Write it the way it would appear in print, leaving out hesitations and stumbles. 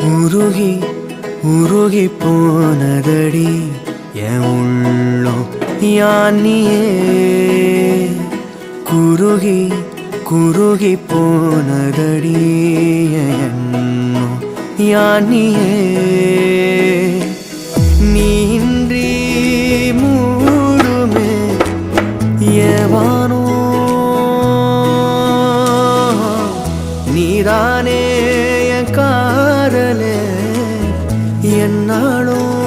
உருகி உருகி போனதடி என் உள்ளம் யானியே குருகி குருகி போனதடி என் எண்ணம் யானியே நீன்றி மூடுமே ஏவானோ நீதானே என் காதலே என்னாலும்